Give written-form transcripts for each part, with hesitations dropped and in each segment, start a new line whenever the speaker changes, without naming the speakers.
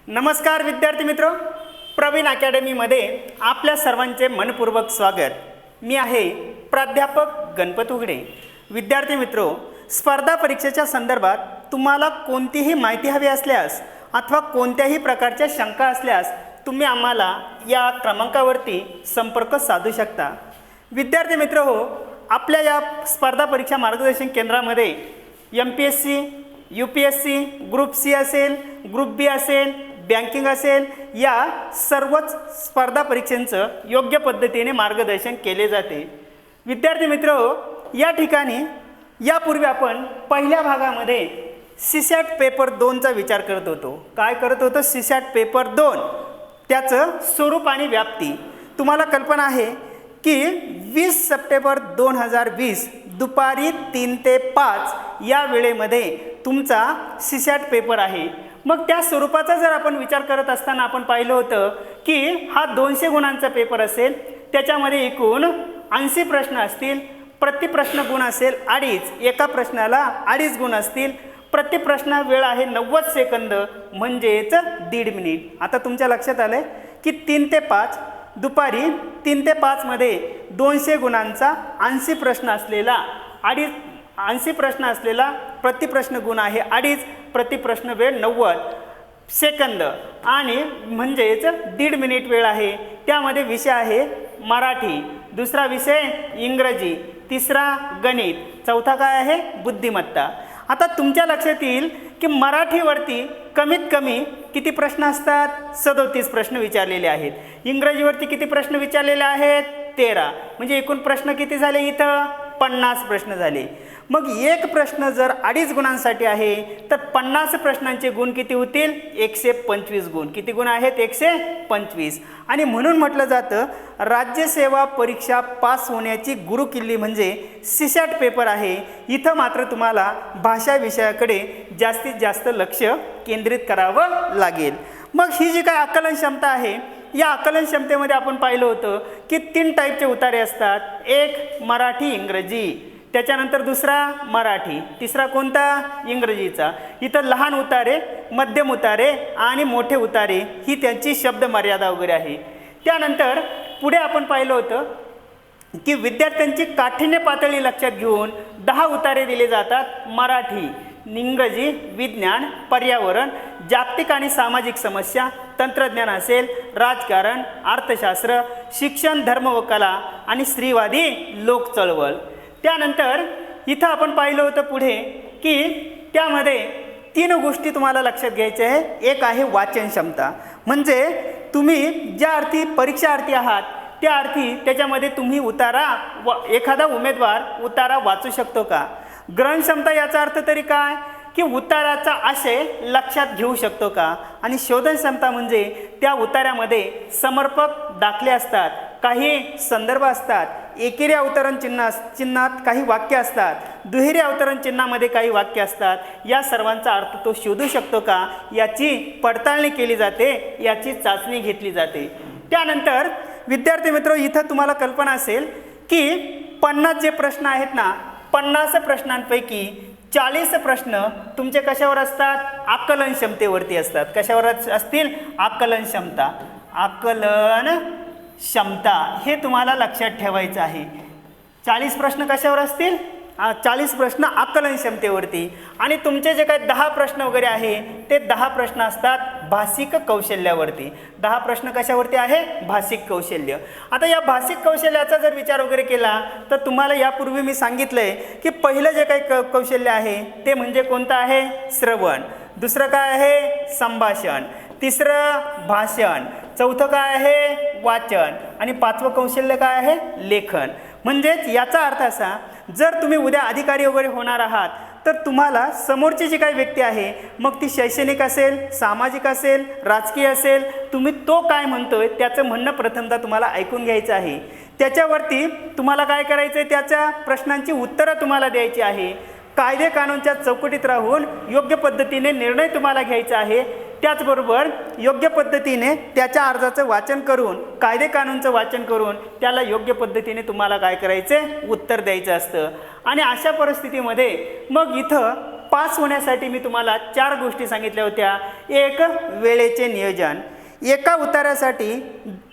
नमस्कार विद्यार्थी मित्र, प्रवीण अकॅडमीमध्ये आपल्या सर्वांचे मनपूर्वक स्वागत। मी आहे प्राध्यापक गणपत उघडे। विद्यार्थी मित्रो, स्पर्धा परीक्षेच्या संदर्भात तुम्हाला कोणतीही माहिती हवी असल्यास अथवा कोणत्याही प्रकारच्या शंका असल्यास तुम्ही आम्हाला या क्रमांकावरती संपर्क साधू शकता। विद्यार्थी मित्र हो, आपल्या या स्पर्धा परीक्षा मार्गदर्शन केंद्रामध्ये MPSC, UPSC, ग्रुप C असेल, ग्रुप B असेल, बँकिंग असेल, या सर्वच स्पर्धा परीक्षांचं योग्य पद्धतीने मार्गदर्शन केले जाते। विद्यार्थी मित्र हो, या ठिकाणी यापूर्वी आपण पहिल्या भागामध्ये CSAT पेपर 2चा विचार करत होतो। काय करत होतो? CSAT पेपर 2, त्याचं स्वरूप आणि व्याप्ती। तुम्हाला कल्पना आहे की 20 सप्टेंबर 2020 दुपारी 3 ते 5 या वेळेमध्ये तुमचा CSAT पेपर आहे। मग त्या स्वरूपाचा जर आपण विचार करत असताना आपण पाहिलं होतं की हा 200 गुणांचा पेपर असेल, त्याच्यामध्ये एकूण 80 प्रश्न असतील, प्रति प्रश्न गुण असेल 2.5, एका प्रश्नाला 2.5 गुण असतील, प्रति प्रश्न वेळ आहे 90 सेकंद म्हणजेच 1.5 मिनिट। आता तुमच्या लक्षात आलं की 3 ते 5 दुपारी 3 ते 5 मध्ये 200 गुणांचा 80 प्रश्न असलेला 80 प्रश्न असलेला प्रति प्रश्न गुण आहे 2.5, प्रति प्रश्न वेळ 90 सेकंद आणि म्हणजेच 1.5 मिनिट वेळ आहे। त्यामध्ये विषय आहे मराठी, दुसरा विषय इंग्रजी, तिसरा गणित, चौथा काय आहे बुद्धिमत्ता। आता तुमच्या लक्षात येईल की मराठीवरती कमीत कमी किती प्रश्न असतात? 37 प्रश्न विचारलेले आहेत। इंग्रजीवरती किती प्रश्न विचारलेले आहेत? 13, म्हणजे एकूण प्रश्न किती झाले? इथं 50 प्रश्न झाले। मग एक प्रश्न जर 2.5 गुणांसाठी आहे तर 50 प्रश्नांचे गुण किती होतील? 125 गुण। किती गुण आहेत? 125। आणि म्हणून म्हटलं जातं राज्यसेवा परीक्षा पास होण्याची गुरुकिल्ली म्हणजे CSAT पेपर आहे। इथं मात्र तुम्हाला भाषा विषयाकडे जास्तीत जास्त लक्ष केंद्रित करावं लागेल। मग ही जी काय आकलन क्षमता आहे, या आकलन क्षमतेमध्ये आपण पाहिलं होतं की 3 टाईपचे उतारे असतात। एक मराठी इंग्रजी, त्याच्यानंतर दुसरा मराठी, तिसरा कोणता? इंग्रजीचा। इथं लहान उतारे, मध्यम उतारे आणि मोठे उतारे ही त्यांची शब्द मर्यादा वगैरे आहे। त्यानंतर पुढे आपण पाहिलं होतं की विद्यार्थ्यांची काठिण्य पातळी लक्षात घेऊन 10 उतारे दिले जातात। मराठी, इंग्रजी, विज्ञान, पर्यावरण, जागतिक आणि सामाजिक समस्या, तंत्रज्ञान असेल, राजकारण, अर्थशास्त्र, शिक्षण, धर्म व कला आणि स्त्रीवादी लोक चळवळ। त्यानंतर इथं आपण पाहिलं होतं पुढे की त्यामध्ये 3 गोष्टी तुम्हाला लक्षात घ्यायच्या आहे। एक आहे वाचन क्षमता, म्हणजे तुम्ही ज्या अर्थी परीक्षार्थी आहात त्या अर्थी त्याच्यामध्ये तुम्ही एखादा उमेदवार उतारा वाचू शकतो का? ग्रहण क्षमता, याचा अर्थ तरी काय की उताराचा आशय लक्षात घेऊ शकतो का? आणि शोधन क्षमता म्हणजे त्या उतार्यामध्ये समर्पक दाखले असतात, काही संदर्भ असतात, एकेरी अवतरण चिन्हात काही वाक्य असतात, दुहेरी अवतरण चिन्हामध्ये काही वाक्य असतात। या सर्वांचा अर्थ तो शोधू शकतो का याची पडताळणी केली जाते, याची चाचणी घेतली जाते। त्यानंतर विद्यार्थी मित्र, इथं तुम्हाला कल्पना असेल की 50 जे प्रश्न आहेत ना, 50 प्रश्नांपैकी 40 प्रश्न तुमचे कशावर असतात? आकलन क्षमतेवरती असतात। कशावर असतील? आकलन क्षमता। आकलन क्षमता हे तुम्हाला लक्षात ठेवायचं आहे। 40 प्रश्न कशावर असतील? 40 प्रश्न आकलन क्षमतेवरती। आणि तुमचे जे काही 10 प्रश्न वगैरे आहे ते 10 प्रश्न असतात भाषिक कौशल्यावरती। 10 प्रश्न कशावरती आहे? भाषिक कौशल्य। आता या भाषिक कौशल्याचा जर विचार वगैरे केला तर तुम्हाला यापूर्वी मी सांगितलंय की पहिलं जे काही कौशल्य आहे ते म्हणजे कोणतं आहे? श्रवण, दुसरं काय आहे? संभाषण, तिसरं भाषण, चौथं काय आहे? वाचन आणि 5वं कौशल्य काय आहे? लेखन। म्हणजेच याचा अर्थ असा, जर तुम्ही उद्या अधिकारी वगैरे होणार आहात तर तुम्हाला समोरची जी काही व्यक्ती आहे, मग ती शैक्षणिक असेल, सामाजिक असेल, राजकीय असेल, तुम्ही तो काय म्हणतोय त्याचं म्हणणं प्रथमतः तुम्हाला ऐकून घ्यायचं आहे। त्याच्यावरती तुम्हाला काय करायचं आहे? त्याच्या प्रश्नांची उत्तरं तुम्हाला द्यायची आहे। कायदे कानूनच्या चौकटीत राहून योग्य पद्धतीने निर्णय तुम्हाला घ्यायचा आहे। त्याचबरोबर योग्य पद्धतीने त्याच्या अर्जाचं वाचन करून, कायदे कानूनचं वाचन करून त्याला योग्य पद्धतीने तुम्हाला काय करायचं? उत्तर द्यायचं असतं। आणि अशा परिस्थितीमध्ये मग इथं पास होण्यासाठी मी तुम्हाला 4 गोष्टी सांगितल्या होत्या. एक, वेळेचे नियोजन. एका उतार्यासाठी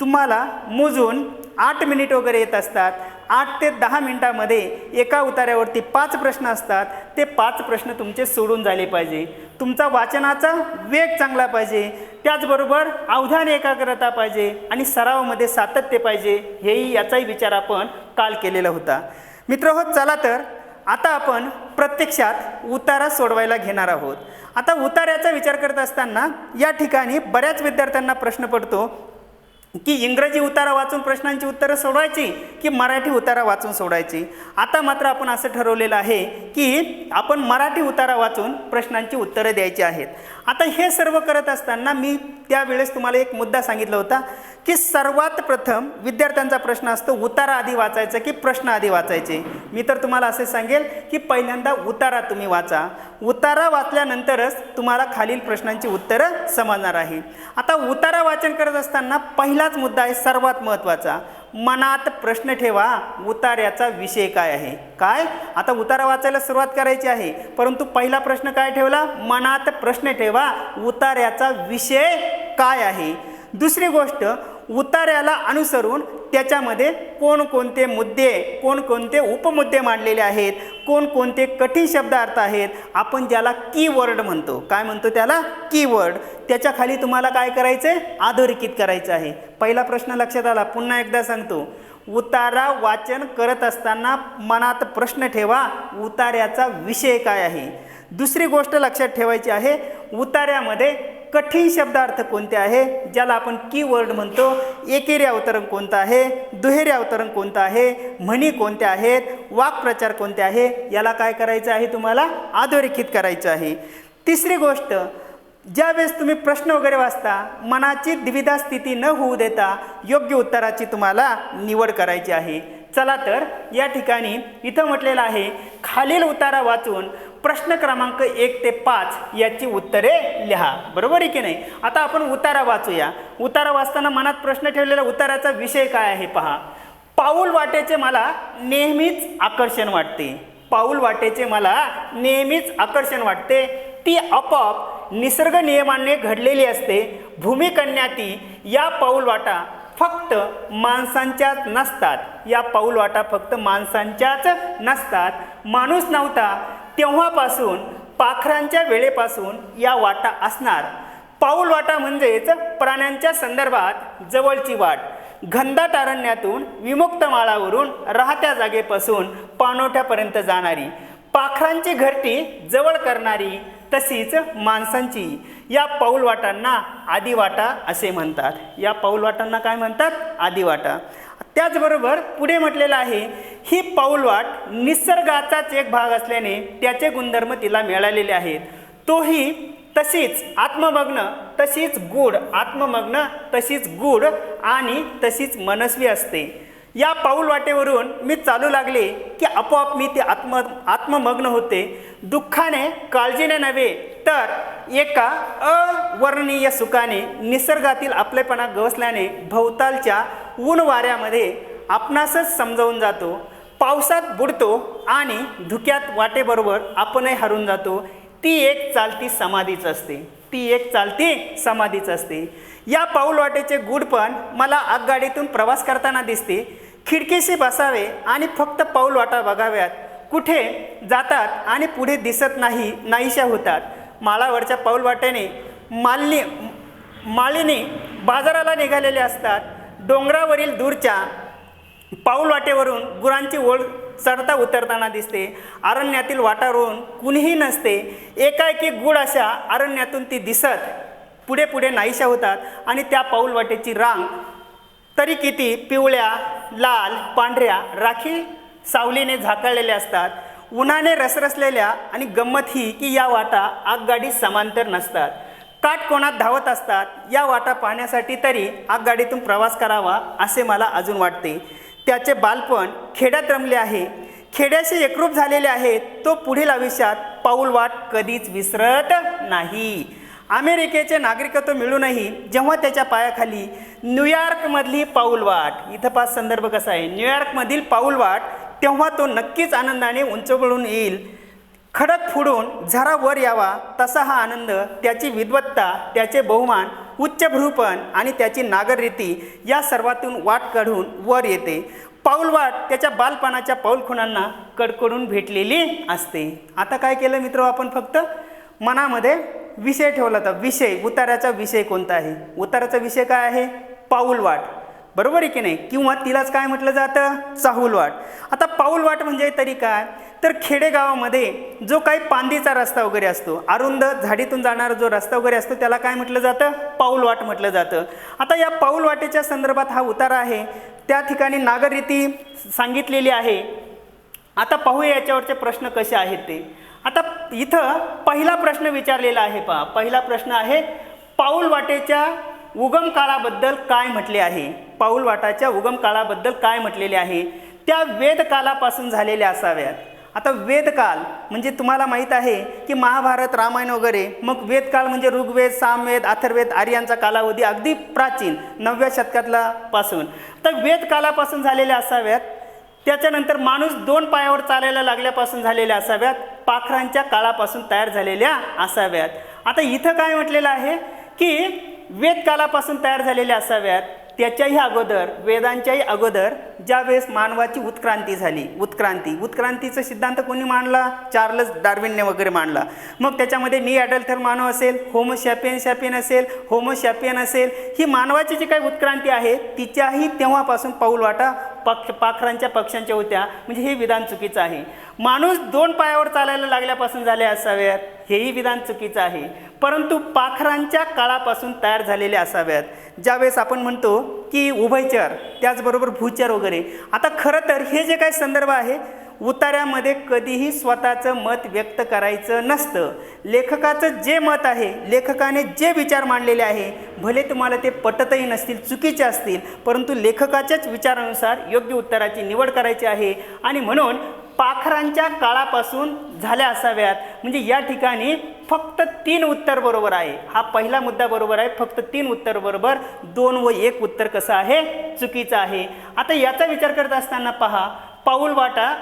तुम्हाला मोजून 8 मिनिट वगैरे येत असतात. 8 ते 10 मिनिटामध्ये एका उतार्यावरती 5 प्रश्न असतात. ते 5 प्रश्न तुमचे सोडून झाले पाहिजे. तुमचा वाचनाचा वेग चांगला पाहिजे, त्याचबरोबर अवधान एकाग्रता पाहिजे आणि सरावामध्ये सातत्य पाहिजे. हेही याचाही विचार आपण काल केलेला होता. मित्रहो, चला तर आता आपण प्रत्यक्षात उतारा सोडवायला घेणार आहोत. आता उतार्याचा विचार करत असताना या ठिकाणी बऱ्याच विद्यार्थ्यांना प्रश्न पडतो की इंग्रजी उतारा वाचून प्रश्नांची उत्तरं सोडवायची की मराठी उतारा वाचून सोडवायची. आता मात्र आपण असं ठरवलेलं आहे की आपण मराठी उतारा वाचून प्रश्नांची उत्तरं द्यायची आहेत. आता हे सर्व करत असताना मी त्यावेळेस तुम्हाला एक मुद्दा सांगितला होता की सर्वात प्रथम विद्यार्थ्यांचा प्रश्न असतो उतारा आधी वाचायचा की प्रश्न आधी वाचायचे. मी तर तुम्हाला असे सांगेल की पहिल्यांदा उतारा तुम्ही वाचा. उतारा वाचल्यानंतरच तुम्हाला खालील प्रश्नांची उत्तरं समजणार आहे. आता उतारा वाचन करत असताना पहिलाच मुद्दा आहे सर्वात महत्त्वाचा, मनात प्रश्न ठेवा उतार्याचा विषय काय आहे. काय, आता उतारा वाचायला सुरुवात करायची आहे, परंतु पहिला प्रश्न काय ठेवला, मनात प्रश्न ठेवा उतार्याचा विषय काय आहे. दुसरी गोष्ट, उतार्याला अनुसरून त्याच्यामध्ये कोणकोणते मुद्दे, कोणकोणते उपमुद्दे मांडलेले आहेत, कोणकोणते कठीण शब्दार्थ आहेत, आपण ज्याला कीवर्ड म्हणतो. काय म्हणतो त्याला, कीवर्ड. त्याच्या खाली तुम्हाला काय करायचं आहे, अधोरेखित करायचं आहे. पहिला प्रश्न लक्षात आला. पुन्हा एकदा सांगतो, उतारा वाचन करत असताना मनात प्रश्न ठेवा उतार्याचा विषय काय आहे. दुसरी गोष्ट लक्षात ठेवायची आहे, उतार्यामध्ये कठीण शब्दार्थ कोणते आहे, ज्याला आपण कीवर्ड म्हणतो. एकेरी अवतरण कोणतं आहे, दुहेरी अवतरण कोणतं आहे, म्हणी कोणत्या आहेत, वाक्प्रचार कोणते आहे, याला काय करायचं आहे, तुम्हाला अधोरेखित करायचं आहे. तिसरी गोष्ट, ज्यावेळेस तुम्ही प्रश्न वगैरे वाचता मनाची द्विधा स्थिती न होऊ देता योग्य उत्तराची तुम्हाला निवड करायची आहे. चला तर या ठिकाणी इथं म्हटलेलं आहे, खालील उतारा वाचून प्रश्न क्रमांक 1 ते 5 याची उत्तरे लिहा. बरोबर आहे की नाही. आता आपण उतारा वाचूया. उतारा वाचताना मनात प्रश्न ठेवलेला उताराचा विषय काय आहे पहा. पाऊल वाटेचे मला नेहमीच आकर्षण वाटते. पाऊल वाटेचे मला नेहमीच आकर्षण वाटते. ती आपोआप निसर्ग नियमाने घडलेली असते. भूमिकन्या ती या पाऊलवाटा फक्त माणसांच्याच नसतात. या पाऊलवाटा फक्त माणसांच्याच नसतात. माणूस नव्हता तेव्हापासून पाखरांच्या वेळेपासून या वाटा असणार. पाऊलवाटा म्हणजेच प्राण्यांच्या संदर्भात जवळची वाट. घनदाट अरण्यातून विमुक्त माळावरून राहत्या जागेपासून पाणवठ्यापर्यंत जाणारी, पाखरांची घरटी जवळ करणारी, तशीच माणसांची या पाऊलवाटांना आदिवाटा असे म्हणतात. या पाऊलवाटांना काय म्हणतात, आदिवाटा. त्याचबरोबर पुढे म्हटलेलं आहे, ही पाऊलवाट निसर्गाचाच एक भाग असल्याने त्याचे गुणधर्म तिला मिळालेले आहेत. तोही तशीच आत्ममग्न, तशीच गूढ, आत्ममग्न तशीच गूढ आणि तशीच मनस्वी असते. या पाऊलवाटेवरून मी चालू लागले की आपोआप मी ते आत्ममग्न होते. दुःखाने, काळजीने नव्हे तर एका अवर्णनीय सुखाने, निसर्गातील आपलेपणा गवसल्याने भोवतालच्या ऊन वाऱ्यामध्ये आपणासच समजावून जातो. पावसात बुडतो आणि धुक्यात वाटेबरोबर आपणही हरून जातो. ती एक चालती समाधीच असते. ती एक चालती समाधीच असते. या पाऊलवाटेचे गूढपण मला आगगाडीतून प्रवास करताना दिसते. खिडकीशी बसावे आणि फक्त पाऊलवाटा बघाव्यात. कुठे जातात आणि पुढे दिसत नाहीशा होतात. माळावरच्या पाऊलवाटेने मालिनी बाजाराला निघालेले असतात. डोंगरावरील दूरच्या पाऊलवाटेवरून गुरांची ओळ चढता उतरताना दिसते. अरण्यातील वाटावरून कुणीही नसते. एकाएकी गुढ अशा अरण्यातून ती दिसत पुढे पुढे नाहीशा होतात आणि त्या पाऊलवाटेची रांग तरी किती पिवळ्या, लाल, पांढऱ्या राखी सावलीने झाकळलेल्या असतात. उन्हाने रसरसलेल्या. आणि गंमत ही की या वाटा आगगाडी समांतर नसतात, काटकोनात धावत असतात. या वाटा पाहण्यासाठी तरी आगगाडीतून प्रवास करावा असे मला अजून वाटते. त्याचे बालपण खेड्यात रमले आहे, खेड्याशी एकरूप झालेले आहेत. तो पुढील आयुष्यात पाऊलवाट कधीच विसरत नाही. अमेरिकेचे नागरिकत्व मिळूनही जेव्हा त्याच्या पायाखाली न्यूयॉर्कमधली पाऊलवाट, इथं पाच संदर्भ कसा आहे, न्यूयॉर्कमधील पाऊलवाट, तेव्हा तो नक्कीच आनंदाने उंचवळून येईल. खडक फोडून झरा वर यावा तसा हा आनंद, त्याची विद्वत्ता, त्याचे बहुमान, उच्चभ्रूपण आणि त्याची नागररीती या सर्वातून वाट काढून वर येते. पाऊलवाट त्याच्या बालपणाच्या पाऊलखुणांना कडकडून भेटलेली असते. आता काय केलं मित्र, आपण फक्त मनामध्ये विषय ठेवला होता. विषय, उताराचा विषय कोणता आहे? उताराचा विषय काय आहे? पाऊलवाट, बरोबर आहे की नाही? किंवा तिलाच काय म्हटलं जातं? चाहुलवाट. आता पाऊलवाट म्हणजे तरी काय, तर खेडेगावामध्ये जो काही पांदीचा रस्ता वगैरे असतो, अरुंद झाडीतून जाणारा जो रस्ता वगैरे असतो, त्याला काय म्हटलं जातं? पाऊलवाट म्हटलं जातं. आता या पाऊलवाटेच्या संदर्भात हा उतारा आहे. त्या ठिकाणी नागररीती सांगितलेली आहे. आता पाहूया याच्यावरचे प्रश्न कसे आहेत ते. आता इथं पहिला प्रश्न विचारलेला आहे. पहा, पहिला प्रश्न आहे, पाऊलवाटेच्या उगम काळाबद्दल काय म्हटले आहे? पाऊलवाटाच्या उगम काळाबद्दल काय म्हटलेले आहे? त्या वेदकालापासून झालेल्या असाव्यात. आता वेदकाल म्हणजे तुम्हाला माहीत आहे की महाभारत, रामायण वगैरे, मग वेदकाळ म्हणजे ऋग्वेद, सामवेद, अथर्ववेद, आर्यांचा कालावधी अगदी प्राचीन 9व्या शतकातला पासून. तर वेदकालापासून झालेल्या असाव्यात. त्याच्यानंतर माणूस 2 पायावर चालायला लागल्यापासून झालेल्या असाव्यात. पाखरांच्या काळापासून तयार झालेल्या असाव्यात. आता इथं काय म्हटलेलं आहे की वेदकालापासून तयार झालेल्या असाव्यात. त्याच्याही अगोदर, वेदांच्याही अगोदर ज्यावेळेस मानवाची उत्क्रांती झाली, उत्क्रांतीचा सिद्धांत कोणी मांडला? चार्ल्स डार्विनने वगैरे मांडला. मग त्याच्यामध्ये निअँडरथल मानव असेल, होमोसॅपियन असेल, होमोसॅपियन असेल, ही मानवाची जी काही उत्क्रांती आहे तिच्याही तेव्हापासून पाऊलवाटा पाखरांच्या पक्ष्यांच्या होत्या. म्हणजे हे विधान चुकीचं आहे. माणूस 2 पायावर चालायला लागल्यापासून झाले असाव्यात, हेही विधान चुकीचं आहे. परंतु पाखरांच्या काळापासून तयार झालेले असाव्यात. ज्यावेळेस आपण म्हणतो की उभयचर, त्याचबरोबर भूचर वगैरे. आता खरं तर हे जे काही संदर्भ आहे, उतार्यामध्ये कधीही स्वतःचं मत व्यक्त करायचं नसतं. लेखकाचं जे मत आहे, लेखकाने जे विचार मांडलेले आहे, भले तुम्हाला ते पटतही नसतील, चुकीचे असतील, परंतु लेखकाच्याच विचारानुसार योग्य उत्तराची निवड करायची आहे. आणि म्हणून पाखरांच्या काळापासून झाल्या असाव्यात. म्हणजे या ठिकाणी फक्त 3 उत्तर बरोबर आहे. हा पहिला मुद्दा बरोबर आहे, फक्त 3 उत्तर बरोबर, 2 व 1 उत्तर कसं आहे? चुकीचं आहे. आता याचा विचार करत असताना पहा, पाऊलवाटा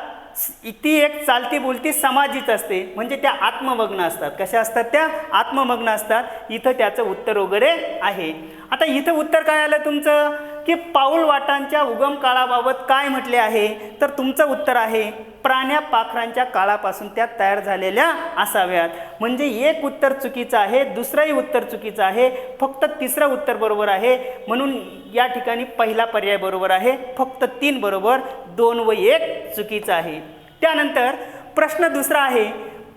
ती एक चालती बोलती समाजीच असते. म्हणजे त्या आत्ममग्न असतात. कशा असतात त्या? आत्ममग्न असतात. इथं त्याचं उत्तर वगैरे आहे. आता इथं उत्तर काय आलं तुमचं की पाऊलवाटांच्या उगम काळाबाबत काय म्हटले आहे? तर तुमचं उत्तर आहे प्राण्या पाखरांच्या काळापासून त्या तयार झालेल्या असाव्यात. म्हणजे एक उत्तर चुकीचं आहे, दुसरंही उत्तर चुकीचं आहे, फक्त तिसरं उत्तर बरोबर आहे. म्हणून या ठिकाणी पहिला पर्याय बरोबर आहे, फक्त 3 बरोबर, 2 व 1 चुकीचं आहे. त्यानंतर प्रश्न दुसरा आहे,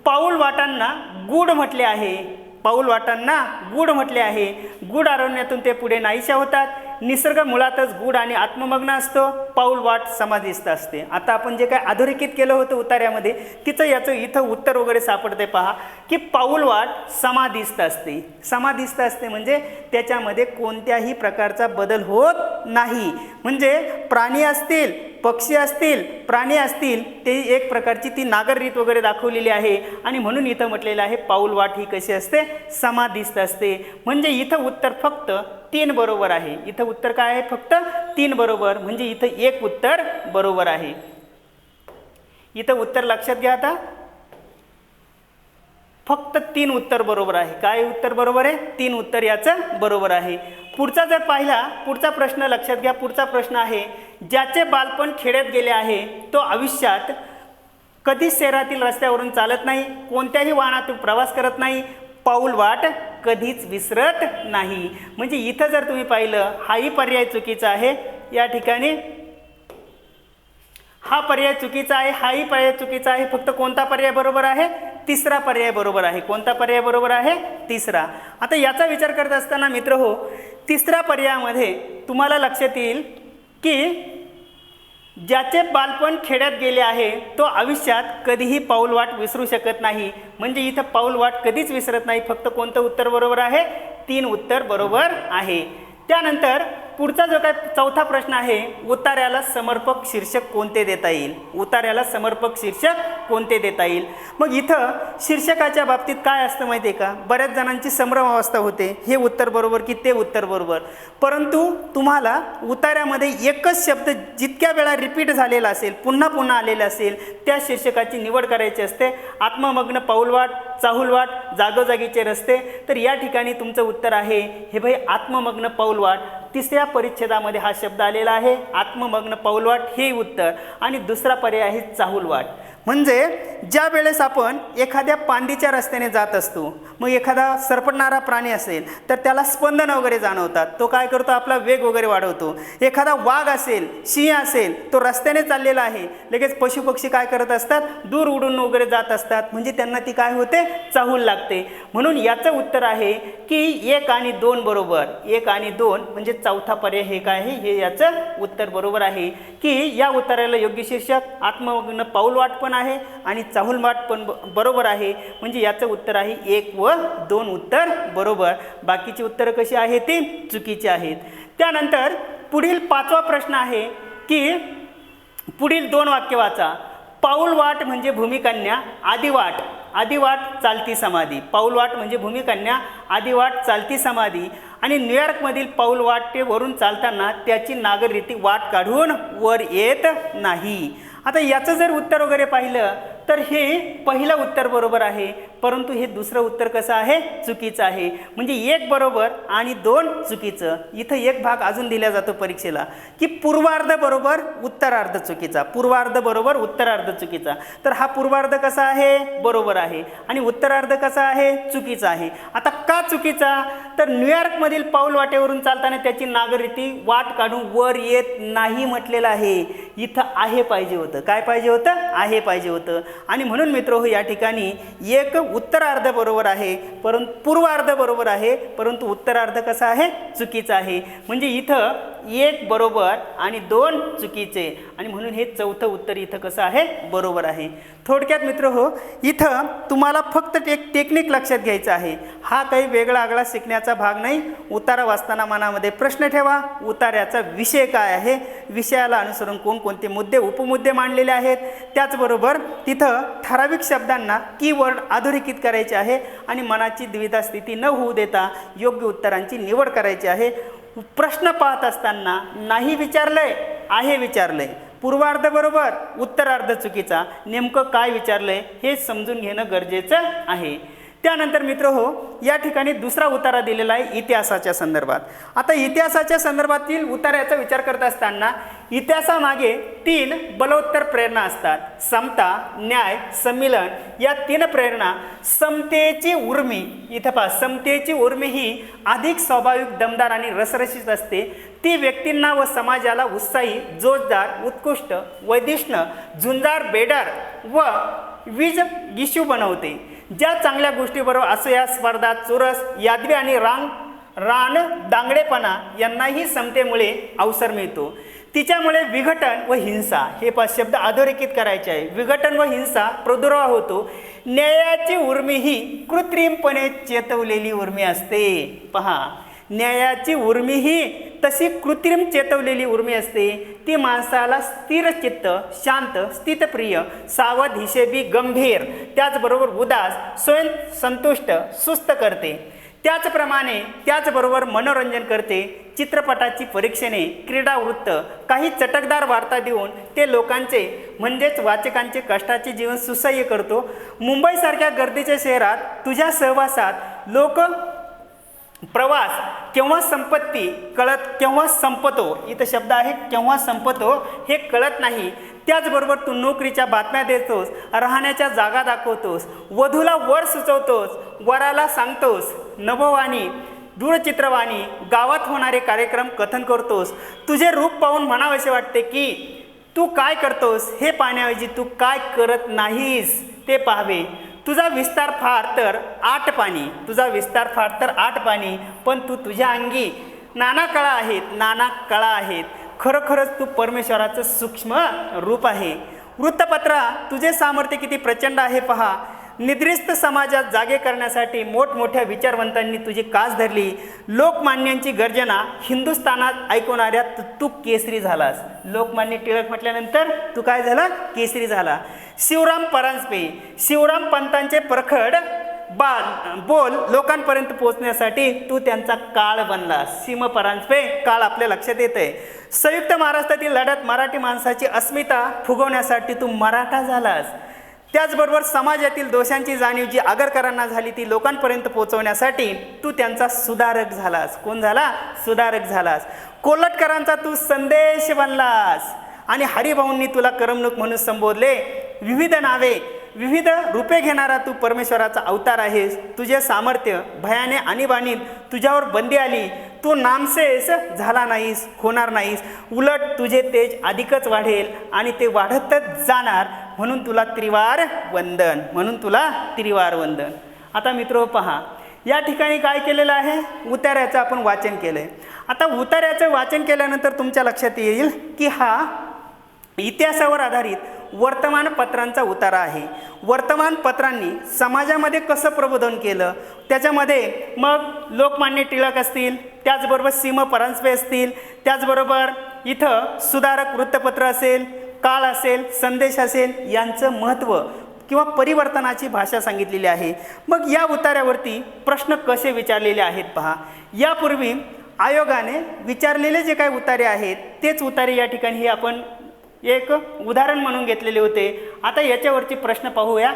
पाऊलवाटांना गूढ म्हटले आहे. पाऊलवाटांना गूढ म्हटले आहे. गूढ अरण्यातून ते पुढे नाहीशा होतात. निसर्ग मुळातच गूढ आणि आत्ममग्न असतो. पाऊलवाट समाधिस्थ असते. आता आपण जे काय अधोरेखित केलं होतं उतार्यामध्ये, तिचं याचं इथं उत्तर वगैरे सापडते. पहा की पाऊलवाट समाधिस्थ असते. समाधिस्थ असते म्हणजे त्याच्यामध्ये कोणत्याही प्रकारचा बदल होत नाही. म्हणजे प्राणी असतील, पक्षी असतील, प्राणी असतील, ते एक प्रकारची ती नागररीत वगैरे दाखवलेली आहे. आणि म्हणून इथं म्हटलेलं आहे पाऊलवाट ही कशी असते? समाधिस्थ असते. म्हणजे इथं उत्तर फक्त 3 बरोबर आहे. इथं उत्तर काय आहे? फक्त 3 बरोबर. म्हणजे इथं 1 उत्तर बरोबर आहे. इथं उत्तर लक्षात घ्या. आता फक्त 3 उत्तर बरोबर आहे. काय उत्तर बरोबर आहे? 3 उत्तर याचं बरोबर आहे. पुढचा जर पाहिला, पुढचा प्रश्न लक्षात घ्या. पुढचा प्रश्न आहे, ज्याचे बालपण खेड्यात गेले आहे तो आयुष्यात कधीच शहरातील रस्त्यावरून चालत नाही, कोणत्याही वाहनातून प्रवास करत नाही, पाऊलवाट कधीच विसरत नाही. म्हणजे इथं जर तुम्ही पाहिलं, हाही पर्याय चुकीचा आहे. या ठिकाणी हा पर्याय चुकीचा आहे, हाही पर्याय चुकीचा आहे. फक्त कोणता पर्याय बरोबर आहे? तिसरा पर्याय बरोबर आहे. कोणता पर्याय बरोबर आहे? तिसरा. आता याचा विचार करत असताना मित्र हो, तिसऱ्या पर्यायामध्ये तुम्हाला लक्षात येईल की ज्याचे बालपण खेड्यात गेले आहे तो आयुष्यात कधीही पाऊलवाट विसरू शकत नाही. म्हणजे इथं पाऊलवाट कधीच विसरत नाही. फक्त कोणतं उत्तर बरोबर आहे? 3 उत्तर बरोबर आहे. त्यानंतर पुढचा जो काय चौथा प्रश्न आहे, उतार्याला समर्पक शीर्षक कोणते देता येईल? उतार्याला समर्पक शीर्षक कोणते देता येईल? मग इथं शीर्षकाच्या बाबतीत काय असतं माहिती आहे का? बऱ्याच जणांची संभ्रम अवस्था होते, हे उत्तर बरोबर की ते उत्तर बरोबर. परंतु तुम्हाला उतार्यामध्ये एकच शब्द जितक्या वेळा रिपीट झालेला असेल, पुन्हा पुन्हा आलेला असेल, त्या शीर्षकाची निवड करायची असते. आत्ममग्न पाऊलवाट, चाहुलवाट, जागोजागीचे रस्ते. तर या ठिकाणी तुमचं उत्तर आहे हे भाई आत्ममग्न पाऊलवाट. तिसऱ्या परिच्छेदामध्ये हा शब्द आलेला आहे, आत्ममग्न पाऊलवाट हे उत्तर. आणि दुसरा पर्याय आहे चाहुलवाट. म्हणजे ज्या वेळेस आपण एखाद्या पांदीच्या रस्त्याने जात असतो, मग एखादा सरपटणारा प्राणी असेल तर त्याला स्पंदन वगैरे जाणवतात, तो काय करतो, आपला वेग वगैरे वाढवतो. एखादा वाघ असेल, सिंह असेल, तो रस्त्याने चाललेला आहे, लगेच पशुपक्षी काय करत असतात, दूर उडून वगैरे जात असतात, म्हणजे त्यांना ती काय होते, चाहूल लागते. म्हणून याचं उत्तर आहे की 1 आणि 2 बरोबर. 1 आणि 2 म्हणजे चौथा पर्याय हे काय आहे, हे याचं उत्तर बरोबर आहे. की या उत्तराला योग्य शीर्षक आत्ममग्न पाऊलवाट पण आहे आणि चाहुलवाट पण बरोबर आहे. म्हणजे याचं उत्तर आहे 1 व 2 उत्तर बरोबर. बाकीची उत्तरं कशी आहेत, ती चुकीची आहेत. त्यानंतर पुढील 5वा प्रश्न आहे की पुढील 2 वाक्य वाचा. पाऊलवाट म्हणजे भूमिकन्या, आदिवाट, आदिवाट चालती समाधी. पाऊलवाट म्हणजे भूमिकन्या, आदिवाट चालती समाधी. आणि न्यूयॉर्कमधील पाऊलवाटेवरून चालताना त्याची नागररीती वाट काढून वर येत नाही. आता याचं जर उत्तर वगैरे पाहिलं तर हे पहिलं उत्तर बरोबर आहे, परंतु हे दुसरं उत्तर कसं आहे, चुकीचं आहे. म्हणजे 1 बरोबर आणि 2 चुकीचं. इथं एक भाग अजून दिला जातो परीक्षेला की पूर्वार्ध बरोबर उत्तरार्ध चुकीचा, पूर्वार्ध बरोबर उत्तरार्ध चुकीचा. तर हा पूर्वार्ध कसा आहे, बरोबर आहे, आणि उत्तरार्ध कसा आहे, चुकीचा आहे. आता का चुकीचा, तर न्यूयॉर्कमधील पाऊलवाटेवरून चालताना त्याची नागररीती वाट काढून वर येत नाही म्हटलेलं आहे. इथं आहे पाहिजे होतं, काय पाहिजे होतं, आहे पाहिजे होतं. आणि म्हणून मित्र या ठिकाणी 1 उत्तरार्ध बरोबर आहे, परंतु पूर्वार्ध बरोबर आहे, परंतु उत्तरार्ध कसा आहे, चुकीचा आहे. म्हणजे इथं 1 बरोबर आणि 2 चुकीचे. आणि म्हणून हे चौथं उत्तर इथं कसं आहे, बरोबर आहे. थोडक्यात मित्र इथं तुम्हाला फक्त एक टेक्निक लक्षात घ्यायचं आहे. हा काही वेगळा आगळा शिकण्याचा भाग नाही. उतारा वाचताना मनामध्ये प्रश्न ठेवा, उतार्याचा विषय काय आहे, विषयाला अनुसरून कोणकोणते मुद्दे उपमुद्दे मांडलेले आहेत. त्याचबरोबर तिथं ठराविक शब्दांना कीवर्ड अधोरेखित करायचे आहे आणि मनाची द्विधा स्थिती न होऊ देता योग्य उत्तरांची निवड करायची आहे. प्रश्न पाहत असताना नाही विचारलंय, आहे विचारलंय, पूर्वार्ध बरोबर, उत्तरार्ध चुकीचा, नेमकं काय विचारलंय हे समजून घेणं गरजेचं आहे. त्यानंतर मित्र या ठिकाणी दुसरा उतारा दिलेला आहे इतिहासाच्या संदर्भात. आता इतिहासाच्या संदर्भातील उतार्याचा विचार करत असताना इतिहासामागे 3 बलवत्तर प्रेरणा असतात. समता, न्याय, सम्मिलन या 3 प्रेरणा. समतेची उर्मी, इथं पहा, समतेची उर्मी ही अधिक स्वाभाविक, दमदार आणि रसरशीत असते. ती व्यक्तींना व समाजाला उत्साही, जोशदार, उत्कृष्ट, वैदिष्ण, झुंजार, बेडर व वीज गिशू बनवते. ज्या चांगल्या गोष्टीबरोबर असूया, स्पर्धा, चुरस, यादवी आणि रान दांगडेपणा यांनाही समतेमुळे अवसर मिळतो. तिच्यामुळे विघटन व हिंसा, हे शब्द अधोरेखित करायचे आहे, विघटन व हिंसा प्रादुर्भाव होतो. न्यायाची उर्मी ही कृत्रिमपणे चेतवलेली उर्मी असते. पहा, न्यायाची उर्मी ही तशी कृत्रिम चेतवलेली उर्मी असते. ती माणसाला स्थिर चित्त, शांत, स्थितप्रिय, सावध, हिशेबी, गंभीर, त्याचबरोबर उदास, स्वयं संतुष्ट, सुस्त करते. त्याचबरोबर मनोरंजन करते. चित्रपटाची परीक्षणे, क्रीडा वृत्त, काही चटकदार वार्ता देऊन ते लोकांचे म्हणजेच वाचकांचे कष्टाचे जीवन सुसह्य करतो. मुंबईसारख्या गर्दीच्या शहरात तुझ्या सहवासात लोक प्रवास केव्हा संपत्ती कळत केव्हा संपतो, इथं शब्द आहे केव्हा संपतो हे कळत नाही. त्याचबरोबर तू नोकरीच्या बातम्या देतोस, राहण्याच्या जागा दाखवतोस, वधूला वर सुचवतोस, वराला सांगतोस, नभोवाणी, दूरचित्रवाणी, गावात होणारे कार्यक्रम कथन करतोस. तुझे रूप पाहून म्हणावेसे वाटते की तू काय करतोस हे पाहण्याऐवजी तू काय करत नाहीस ते पाहावे. तुझा विस्तार फार तर 8 पाणी, तुझा विस्तार फार तर 8 पाणी, पण तू तुझ्या अंगी नाना कळा आहेत. खरोखरच तू परमेश्वराचं सूक्ष्म रूप आहे. वृत्तपत्रा, तुझे सामर्थ्य किती प्रचंड आहे पहा. निद्रिस्त समाजात जागे करण्यासाठी मोठमोठ्या विचारवंतांनी तुझी कास धरली. लोकमान्यांची गर्जना हिंदुस्थानात ऐकवणाऱ्या तू केसरी झालास. लोकमान्य टिळक म्हटल्यानंतर तू काय झाला? केसरी झाला. शिवराम परांजपे, शिवराम पंतांचे प्रखड बोल लोकांपर्यंत पोहोचण्यासाठी तू त्यांचा काळ बनलास. सिम परांजपे काळ आपल्या लक्षात येत आहे. संयुक्त महाराष्ट्रातील लढ्यात मराठी माणसाची अस्मिता फुगवण्यासाठी तू मराठा झालास. त्याचबरोबर समाजातील दोषांची जाणीव जी आगरकरांना झाली ती लोकांपर्यंत पोहोचवण्यासाठी तू त्यांचा सुधारक झालास. कोण झाला? सुधारक झालास. कोल्हटकरांचा तू संदेश बनलास आणि हरिभाऊंनी तुला करमणूक म्हणून संबोधले. विविध नावे विविध रूपे घेणारा तू परमेश्वराचा अवतार आहेस. तुझे सामर्थ्य भयाने आणीबाणीत तुझ्यावर बंदी आली. तू नामशेष झाला नाहीस, होणार नाहीस. उलट तुझे तेज अधिकच वाढेल आणि ते वाढतच जाणार. म्हणून तुला त्रिवार वंदन, म्हणून तुला त्रिवार वंदन. आता मित्र पहा, या ठिकाणी काय केलेलं आहे? उतार्याचं आपण वाचन केलं आहे. आता उतार्याचं वाचन केल्यानंतर तुमच्या लक्षात येईल की हा इतिहासावर आधारित वर्तमानपत्रांचा उतारा आहे. वर्तमानपत्रांनी समाजामध्ये कसं प्रबोधन केलं, त्याच्यामध्ये मग लोकमान्य टिळक असतील, त्याचबरोबर सिम परांजपे असतील, त्याचबरोबर इथं सुधारक वृत्तपत्र असेल, काळ असेल, संदेश असेल, यांचं महत्त्व किंवा परिवर्तनाची भाषा सांगितलेली आहे. मग या उतार्यावरती प्रश्न कसे विचारलेले आहेत पहा. यापूर्वी आयोगाने विचारलेले जे काही उतारे आहेत तेच उतारे या ठिकाणी हे आपण एक उदाहरण म्हणून घेतलेले होते. आता याच्यावरती प्रश्न पाहूया.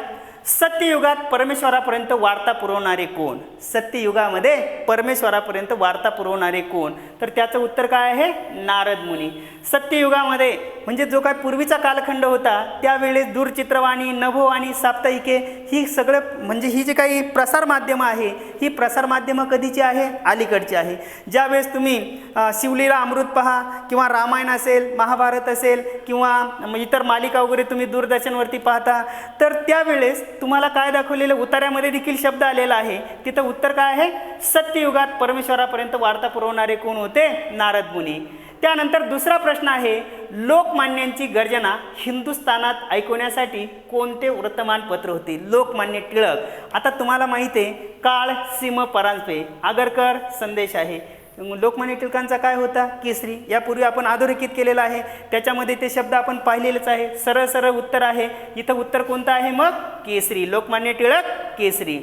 सत्ययुगात परमेश्वरापर्यंत वार्ता पुरवणारे कोण? सत्ययुगामध्ये परमेश्वरापर्यंत वार्ता पुरवणारे कोण? तर त्याचं उत्तर काय आहे? नारद मुनी. सत्ययुगामध्ये म्हणजे जो काय पूर्वीचा कालखंड होता त्यावेळेस दूरचित्रवाणी, नभोवाणी, साप्ताहिके ही सगळं म्हणजे ही जी काही प्रसारमाध्यमं आहे ही प्रसारमाध्यमं कधीची आहे? अलीकडची आहे. ज्यावेळेस तुम्ही शिवलीला अमृत पहा किंवा रामायण असेल, महाभारत असेल किंवा इतर मालिका वगैरे तुम्ही दूरदर्शनवरती पाहता तर त्यावेळेस तुम्हाला काय दाखवलेलं? उतार्यामध्ये देखील शब्द आलेला आहे. तिथं उत्तर काय आहे? सत्ययुगात परमेश्वरापर्यंत वार्ता पुरवणारे कोण होते? नारद मुनी. त्यानंतर दुसरा प्रश्न आहे, लोकमान्यांची गर्जना हिंदुस्थानात ऐकवण्यासाठी कोणते वर्तमानपत्र होते? लोकमान्य टिळक. आता तुम्हाला माहिती आहे काळ, सिम परांजपे, आगरकर, संदेश आहे. लोकमान्य टिळकांचा काय होता? केसरी. यापूर्वी आपण अधोरेखित केलेला आहे, त्याच्यामध्ये ते शब्द आपण पाहिलेलेच आहे. सरळ सरळ उत्तर आहे. इथं उत्तर कोणतं आहे मग? केसरी. लोकमान्य टिळक केसरी.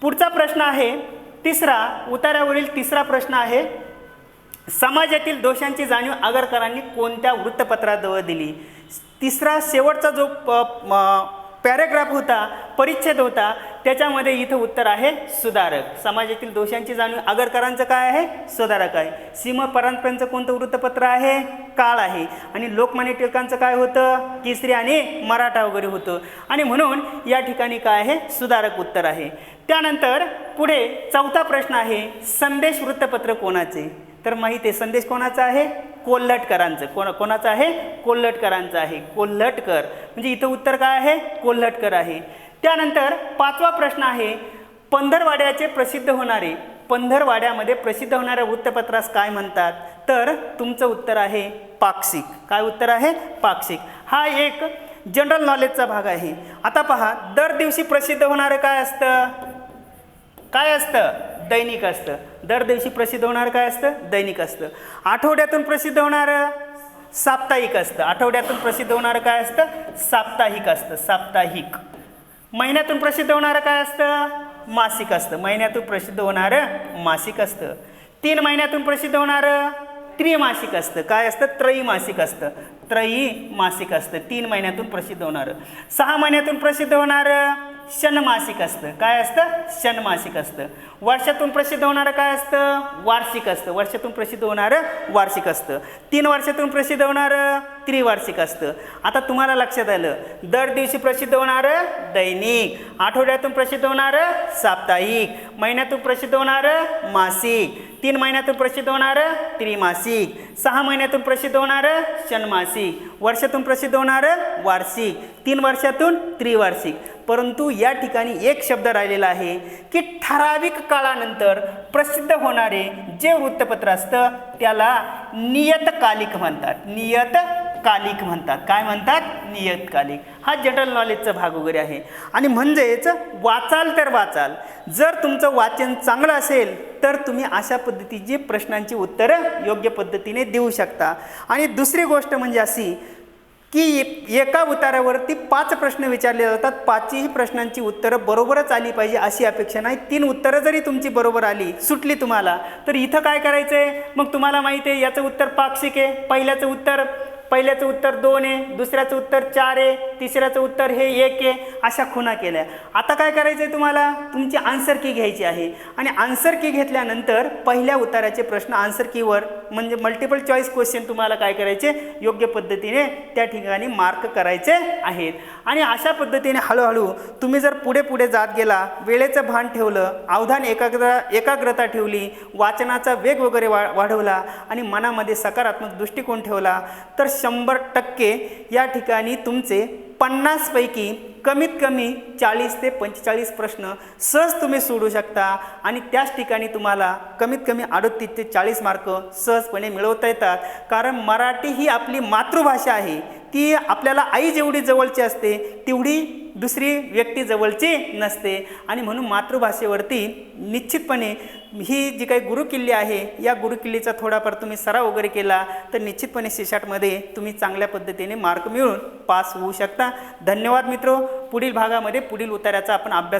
पुढचा प्रश्न आहे तिसरा, उतार्यावरील तिसरा प्रश्न आहे, समाजातील दोषांची जाणीव आगरकरांनी कोणत्या वृत्तपत्राजवळ दिली? तिसरा शेवटचा जो पॅरेग्राफ होता, परिच्छेद होता, त्याच्यामध्ये इथं उत्तर आहे सुधारक. समाजातील दोषांची जाणीव आगरकरांचं काय आहे? सुधारक आहे. सिम परांजपेंचं कोणतं वृत्तपत्र आहे? काळ आहे. आणि लोकमान्य टिळकांचं काय होतं? केसरी आणि मराठा वगैरे होतं. आणि म्हणून या ठिकाणी काय आहे? सुधारक उत्तर आहे. त्यानंतर पुढे चौथा प्रश्न आहे, संदेश वृत्तपत्र कोणाचे? तर माहिती आहे संदेश कोणाचा आहे? कोल्हटकरांचं. कोणाचं आहे? कोल्हटकरांचं आहे. कोल्हटकर म्हणजे इथं उत्तर काय आहे? कोल्हटकर आहे. त्यानंतर पाचवा प्रश्न आहे, पंधरवाड्याचे प्रसिद्ध होणारे, पंधरवाड्यामध्ये प्रसिद्ध होणाऱ्या वृत्तपत्रास काय म्हणतात? तर तुमचं उत्तर आहे पाक्षिक. काय उत्तर आहे? पाक्षिक. हा एक जनरल नॉलेजचा भाग आहे. आता पहा, दर दिवशी प्रसिद्ध होणारं काय असतं? काय असतं? दैनिक असतं. दर दिवशी प्रसिद्ध होणारं काय असतं? दैनिक असतं. आठवड्यातून प्रसिद्ध होणारं साप्ताहिक असतं. आठवड्यातून प्रसिद्ध होणारं काय असतं? साप्ताहिक असतं. साप्ताहिक. महिन्यातून प्रसिद्ध होणारं काय असतं? मासिक असतं. महिन्यातून प्रसिद्ध होणारं मासिक असतं. 3 महिन्यातून प्रसिद्ध होणारं त्रिमासिक असतं. काय असतं? त्रैमासिक असतं. त्रैमासिक असतं. 3 महिन्यातून प्रसिद्ध होणारं. 6 महिन्यातून प्रसिद्ध होणारं षण्मासिक असतं. काय असतं? षण्मासिक असतं. वर्षातून प्रसिद्ध होणारं काय असतं? वार्षिक असतं. वर्षातून प्रसिद्ध होणारं वार्षिक असतं. 3 वर्षातून प्रसिद्ध होणारं त्रिवार्षिक असतं. आता तुम्हाला लक्षात आलं, दर दिवशी प्रसिद्ध होणारं दैनिक, आठवड्यातून प्रसिद्ध होणारं साप्ताहिक, महिन्यातून प्रसिद्ध होणारं मासिक, 3 महिन्यातून प्रसिद्ध होणारं त्रिमासिक, 6 महिन्यातून प्रसिद्ध होणारं षण्मासिक, वर्षातून प्रसिद्ध होणारं वार्षिक, 3 वर्षातून त्रिवार्षिक. परंतु या ठिकाणी एक शब्द राहिलेला आहे की ठराविक काळानंतर प्रसिद्ध होणारे जे वृत्तपत्र असतं त्याला नियतकालिक म्हणतात. नियतकालिक. नियतकालिक म्हणतात. काय म्हणतात? नियतकालिक. हा जनरल नॉलेजचा भाग वगैरे आहे. आणि म्हणजेच वाचाल तर वाचाल, जर तुमचं वाचन चांगलं असेल तर तुम्ही अशा पद्धतीची प्रश्नांची उत्तरं योग्य पद्धतीने देऊ शकता. आणि दुसरी गोष्ट म्हणजे अशी की एका उतारावरती 5 प्रश्न विचारले जातात. 5ही प्रश्नांची उत्तरं बरोबरच आली पाहिजे अशी अपेक्षा नाही. 3 उत्तरं जरी तुमची बरोबर आली, सुटली तुम्हाला, तर इथं काय करायचं आहे? मग तुम्हाला माहिती आहे याचं उत्तर पाक्षिक आहे. पहिल्याचं उत्तर 2 आहे, दुसऱ्याचं उत्तर 4 आहे, तिसऱ्याचं उत्तर हे 1 आहे. अशा खुणा केल्या. आता काय करायचं आहे तुम्हाला? तुमची आन्सर की घ्यायची आहे. आणि आन्सर की घेतल्यानंतर पहिल्या उताराचे प्रश्न आन्सर कीवर म्हणजे मल्टिपल चॉईस क्वेश्चन तुम्हाला काय करायचे? योग्य पद्धतीने त्या ठिकाणी मार्क करायचे आहेत. आणि अशा पद्धतीने हळूहळू तुम्ही जर पुढे जात गेला, वेळेचं भान ठेवलं, अवधान एकाग्रता ठेवली, वाचनाचा वेग वगैरे वाढवला आणि मनामध्ये सकारात्मक दृष्टिकोन ठेवला, तर 100% या ठिकाणी तुमचे 50 पैकी कमीत कमी 40 ते 45 प्रश्न सहज तुम्ही सोडू शकता. आणि त्याच ठिकाणी तुम्हाला कमीत कमी 38 ते 40 मार्क सहजपणे मिळवता येतात. कारण मराठी ही आपली मातृभाषा आहे. ती आपल्याला आई जेवढी जवळची असते तेवढी दुसरी व्यक्ती जवळची नसते. आणि म्हणून मातृभाषेवरती निश्चितपणे ही जी काही गुरुकिल्ली आहे, या गुरुकिल्लीचा थोडाफार तुम्ही सराव वगैरे केला तर निश्चितपणे CSATमध्ये तुम्ही चांगल्या पद्धतीने मार्क मिळवून पास होऊ शकता. धन्यवाद मित्रो. पुढील भागामध्ये पुढील उतार्याचा आपण अभ्यास